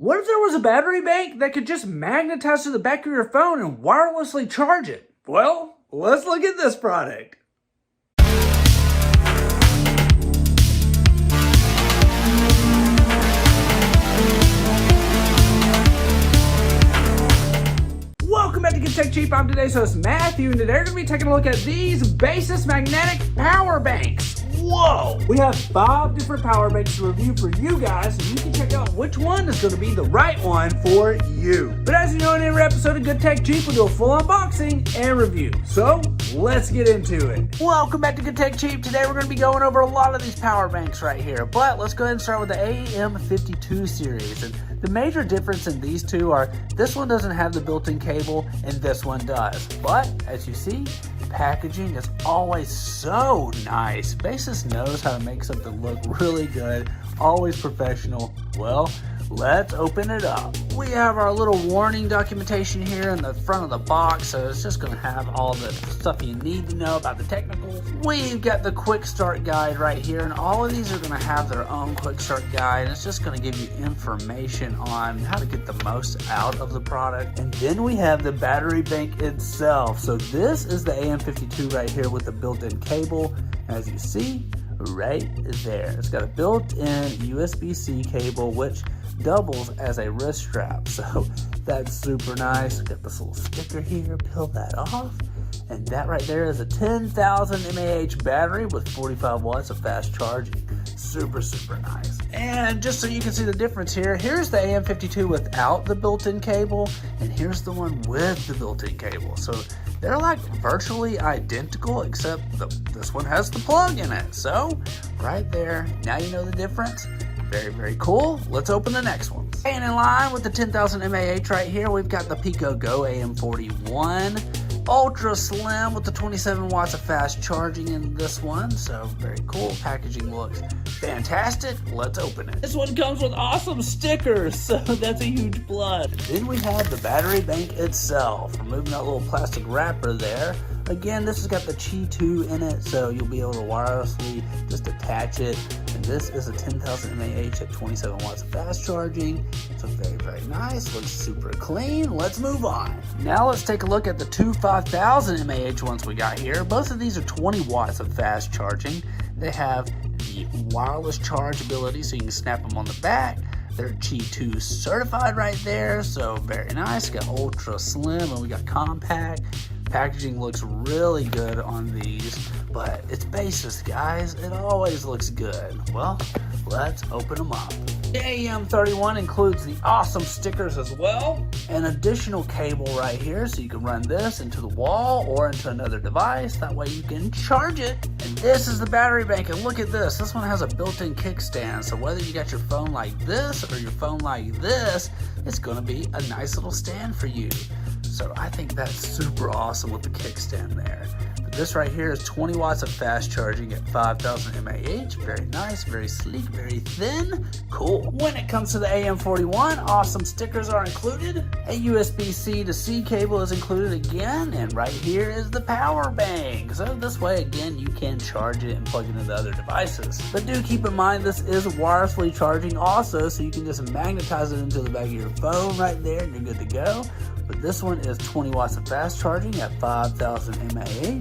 What if there was a battery bank that could just magnetize to the back of your phone and wirelessly charge it? Well, let's look at this product. Welcome back to Get Tech Cheap. I'm today's host Matthew, and today we're going to be taking a look at these Baseus magnetic power banks. Whoa! We have 5 different power banks to review for you guys, so you can check out which one is going to be the right one for you. But as you know, in every episode of Good Tech Cheap, we'll do a full unboxing and review. So let's get into it. Welcome back to Good Tech Cheap. Today we're going to be going over a lot of these power banks right here. But let's go ahead and start with the AM52 series. And the major difference in these two are this one doesn't have the built-in cable and this one does. But as you see, packaging is always so nice. Baseus knows how to make something look really good, always professional. Well, let's open it up. We have our little warning documentation here in the front of the box, so it's just going to have all the stuff you need to know about the technicals. We've got the quick start guide right here, and all of these are going to have their own quick start guide. It's just going to give you information on how to get the most out of the product. And then we have the battery bank itself. So this is the AM52 right here with the built-in cable. As you see right there, it's got a built-in USB-C cable which doubles as a wrist strap, so that's super nice. Got this little sticker here, peel that off, and that right there is a 10,000 mAh battery with 45 watts of fast charging. Super nice. And just so you can see the difference here, here's the AM52 without the built-in cable, and here's the one with the built-in cable. So they're like virtually identical, except this one has the plug in it. So right there, now you know the difference. Very cool. Let's open the next one. And in line with the 10,000 mAh right here, we've got the PicoGo AM41. Ultra slim with the 27 watts of fast charging in this one. So very cool. Packaging looks fantastic. Let's open it. This one comes with awesome stickers, so that's a huge plus. Then we have the battery bank itself. Removing that little plastic wrapper there. Again, this has got the Qi 2 in it, so you'll be able to wirelessly just attach it. And this is a 10,000 mAh at 27 watts of fast charging. So very nice. Looks super clean. Let's move on. Now let's take a look at the two 5,000 mAh ones we got here. Both of these are 20 watts of fast charging. They have the wireless charge ability, so you can snap them on the back. They're Qi 2 certified right there, so very nice. Got ultra slim and we got compact. Packaging looks really good on these, but it's Baseus, guys. It always looks good. Well, let's open them up. The AM31 includes the awesome stickers as well. An additional cable right here, so you can run this into the wall or into another device. That way you can charge it. And this is the battery bank, and look at this. This one has a built-in kickstand, so whether you got your phone like this or your phone like this, it's going to be a nice little stand for you. So I think that's super awesome with the kickstand there. But this right here is 20 watts of fast charging at 5,000 mAh. Very nice, very sleek, very thin. Cool. When it comes to the AM41, awesome stickers are included. A USB-C to C cable is included again. And right here is the power bank. So this way, again, you can charge it and plug it into other devices. But do keep in mind, this is wirelessly charging also, so you can just magnetize it into the back of your phone right there and you're good to go. But this one is 20 watts of fast charging at 5,000 mAh.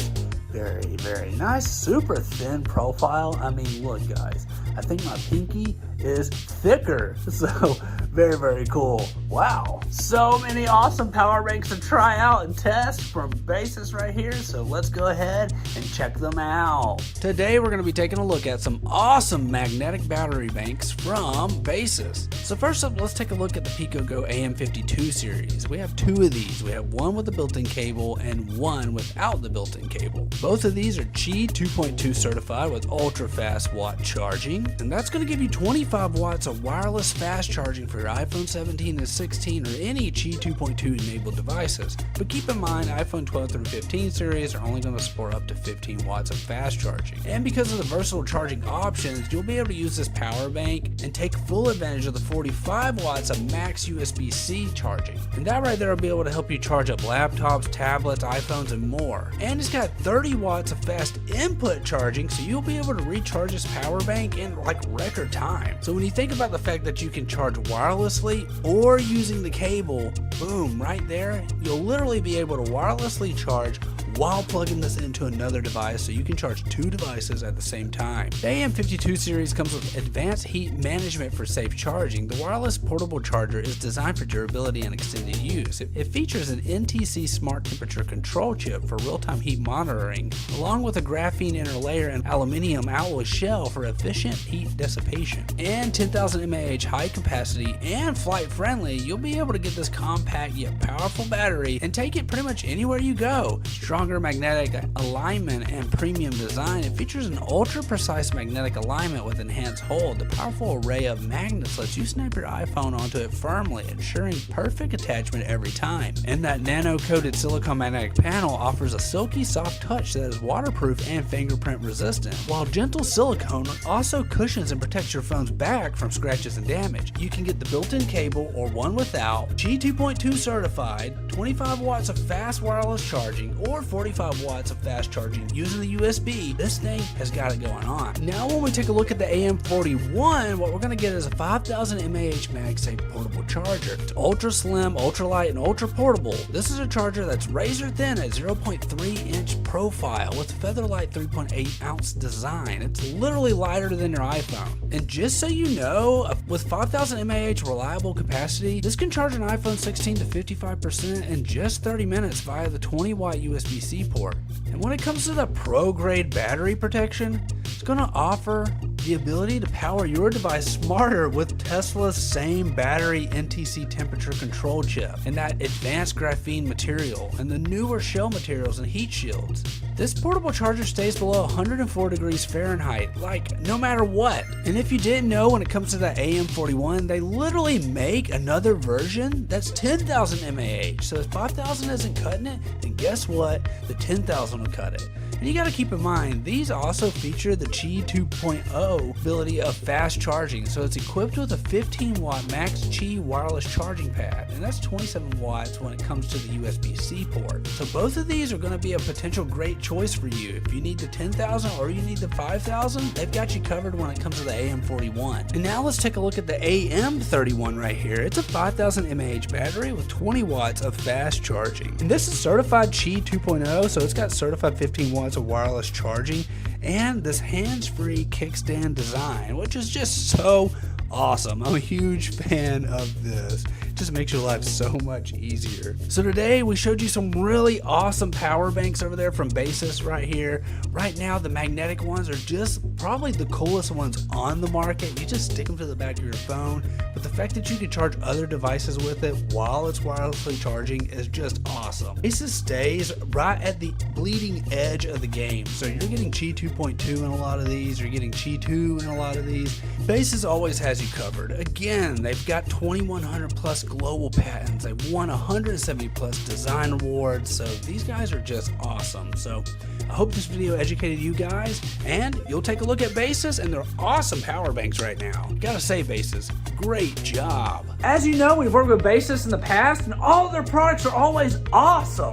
Very nice. Super thin profile. I mean, look, guys. I think my pinky is thicker. So very cool. Wow. So many awesome power banks to try out and test from Baseus right here. So let's go ahead and check them out. Today we're going to be taking a look at some awesome magnetic battery banks from Baseus. So first up, let's take a look at the PicoGo AM52 series. We have 2 of these. We have one with the built-in cable and one without the built-in cable. Both of these are Qi 2.2 certified with ultra fast watt charging, and that's going to give you 25 watts of wireless fast charging for your iPhone 17 and 16 or any Qi 2.2 enabled devices. But keep in mind, iPhone 12 through 15 series are only going to support up to 15 watts of fast charging. And because of the versatile charging options, you'll be able to use this power bank and take full advantage of the 45 watts of max USB-C charging. And that right there will be able to help you charge up laptops, tablets, iPhones, and more. And it's got 30 watts of fast input charging, so you'll be able to recharge this power bank in like record time. So when you think about the fact that you can charge wireless wirelessly or using the cable, boom, right there, you'll literally be able to wirelessly charge while plugging this into another device, so you can charge two devices at the same time. The AM52 series comes with advanced heat management for safe charging. The wireless portable charger is designed for durability and extended use. It features an NTC smart temperature control chip for real-time heat monitoring, along with a graphene interlayer and aluminum alloy shell for efficient heat dissipation. And 10,000 mAh high capacity and flight friendly, you'll be able to get this compact yet powerful battery and take it pretty much anywhere you go. Stronger magnetic alignment and premium design. It features an ultra precise magnetic alignment with enhanced hold. The powerful array of magnets lets you snap your iPhone onto it firmly, ensuring perfect attachment every time. And that nano-coated silicone magnetic panel offers a silky soft touch that is waterproof and fingerprint resistant, while gentle silicone also cushions and protects your phone's back from scratches and damage. You can get the built-in cable or one without, G 2.2 certified, 25 watts of fast wireless charging, or 45 watts of fast charging using the USB. This thing has got it going on. Now when we take a look at the AM41, what we're going to get is a 5000 mAh Magsafe portable charger. It's ultra slim, ultra light, and ultra portable. This is a charger that's razor thin at 0.3 inch profile with featherlight 3.8 ounce design. It's literally lighter than your iPhone. And just so you know, with 5000 mAh reliable capacity, this can charge an iPhone 16 to 55% in just 30 minutes via the 20 watt USB-C port. And when it comes to the pro grade battery protection, it's going to offer the ability to power your device smarter with Tesla's same battery NTC temperature control chip and that advanced graphene material and the newer shell materials and heat shields. This portable charger stays below 104 degrees Fahrenheit, like no matter what. And if you didn't know, when it comes to the AM41, they literally make another version that's 10,000 mAh. So if 5,000 isn't cutting it, then guess what? The 10,000 will cut it. And you got to keep in mind, these also feature the Qi 2.0 ability of fast charging, so it's equipped with a 15 watt Max Qi wireless charging pad, and that's 27 watts when it comes to the USB-C port. So both of these are going to be a potential great choice for you. If you need the 10,000 or you need the 5,000, they've got you covered when it comes to the AM41. And now let's take a look at the AM31 right here. It's a 5,000 mAh battery with 20 watts of fast charging. And this is certified Qi 2.0, so it's got certified 15 watts of wireless charging and this hands-free kickstand design, which is just so awesome. I'm a huge fan of this. It just makes your life so much easier. So today we showed you some really awesome power banks over there from Baseus right here. Right now the magnetic ones are just probably the coolest ones on the market. You just stick them to the back of your phone, but the fact that you can charge other devices with it while it's wirelessly charging is just awesome. Baseus stays right at the bleeding edge of the game. So you're getting Qi 2.2 in a lot of these, you're getting Qi 2 in a lot of these. Baseus always has you covered. Again, they've got 2,100 plus global patents. They've won 170 plus design awards. So these guys are just awesome. So I hope this video educated you guys, and you'll take a look at Baseus and their awesome power banks right now. Gotta say, Baseus, great job. As you know, we've worked with Baseus in the past, and all of their products are always awesome.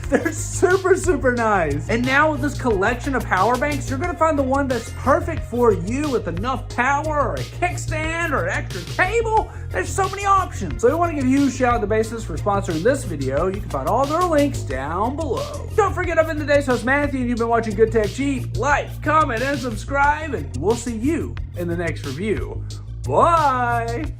They're super nice. And now with this collection of power banks, you're gonna find the one that's perfect for you with enough power or a kickstand or an extra cable. There's so many options. So we want to give a huge shout out to Baseus for sponsoring this video. You can find all their links down below. Don't forget, I've been today's host, Matthew, and you've been watching Good Tech Cheap. Like, comment, and subscribe, and we'll see you in the next review. Bye.